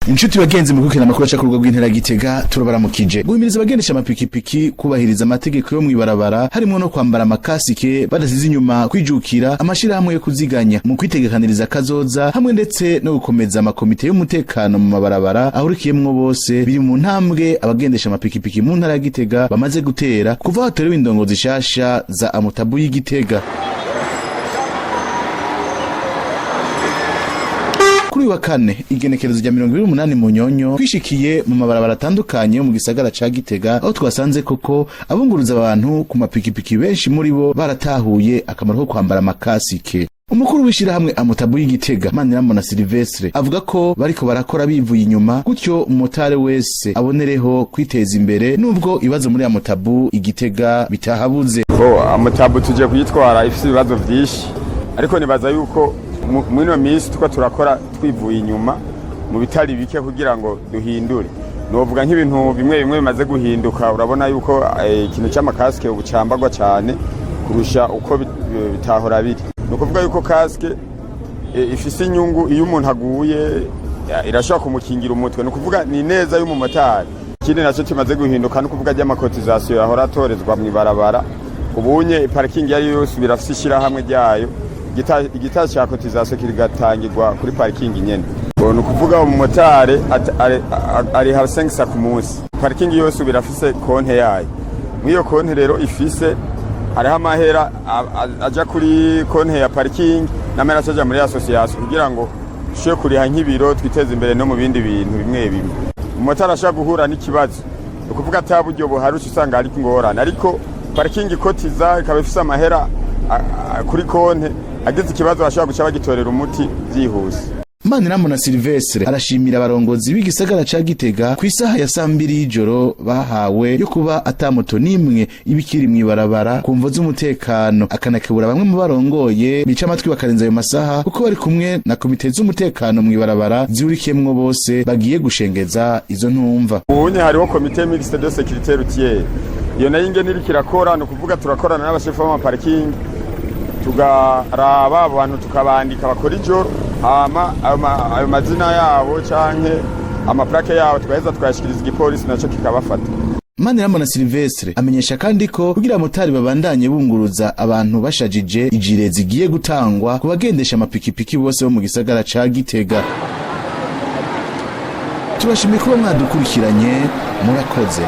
Inshuti bagenzi mu gukina amakuru aca ku rugo rw'intara Gitega turabaramukije. Guhimiriza abagendesha amapikipiki kubahiriza amategeko yo mwibarabara harimo no kwambara amakasike badasize inyuma kwijukira amashirahamwe yo kuziganya mu kwitegekaniriza kazoza hamwe ndetse no gukomeza amakomite y'umutekano mu mabarabara ahurikiyemwo bose biri mu ntambwe abagendesha amapikipiki mu ntara Gitega bamaze gutera kuva hatorewe indongozi shasha za Abamotare y'Igitega. Kuri wa kane igenekerezo rya 28 mu nyonyo kwishikiye mu mabarabara atandukanye mu gisagara ca Gitega aho twasanze koko abunguruza abantu ku mapikipiki benshi muri bo baratahuye akamaro ko kwambara amakasike. Umukuru w'ishirahamwe Abamotare y'Igitega Manirambona Silvestre avuga ko bariko barakora bivuye inyuma gutyo umumotare wese abonereho kwiteza imbere nubwo ibibazo muri Abamotare y'Igitega bitahabuze. Abamotare tuje kuyitwara ifise ibibazo vyinshi ariko nibaza yuko mwino minsi tuko turakora twivuye inyuma mu bitari bike kugira ngo duhindure. Novuga nk'ibintu bimwe bimaze guhinduka, urabona yuko ikintu cy'amakasike ubucambagwa cyane kurusha uko bitahora biri. Nukuvuga yuko kasike ifise inyungu iyo umuntu aguye irashobora kumukingira umutwe. Nukuvuga ni neza y'umumotari. Ikindi naco kimaze guhinduka nukuvuga ry'amakotizasiyo yahora atorezwa mu ibarabara. Ubunye parking yari yose birafise ishirahamwe ryayo. Igitari cha kotizasiyo kirigatangirwa kuri parking nyene. Nukuvuga umumotari ari ha 5 ku munsi. Parking yose birafise konte yayo. Mwiyo konte rero ifise hariho amahera aja kuri konte ya parking n'amahera aja muri association kugira ngo shye kuriha nk'ibiro twiteze imbere no mu bindi bintu bimwe bimwe. Umumotari ashaka guhura n'ikibazo ukuvuga ataburyo buharusha usanga ari ngorana, ariko parking kotiza ikaba ifise amahera kuri konte ageze ikibazo ashaka guca bagitorera umuti byihuse. Manirambona Silvestre arashimira abarongozi b'igisagara ca Gitega ku isaha ya 2 y'ijoro bahawe yo kuba atamoto nimwe ibikiri mwibarabara kumvo z'umutekano, akanakebura bamwe mu barongoye bica amatwi bakarenza ayo masaha kuko bari kumwe na komite z'umutekano mwibarabara ziurikiyemwo bose bagiye gushengeza izo ntumva. Ubunye hariho komite mixte de sécurité routière, iyo nayo ingene iri kirakora no kuvuga turakorana n'abashefu b'ama parking tugaraba abantu tukabandika bakora ijoro hama ayo mazina yabo canke amaplake yabo twaheza twashikiriza igipolisi naco kikabafata. Manirambona Silvestre amenyesha kandi ko kugira abamotari babandanye bunguruza abantu bashajije ijire zigiye gutangwa kubagendesha amapikipiki bose bo mu gisagara ca Gitega. Tubashimiye kuba mwadukurikiranye, murakoze.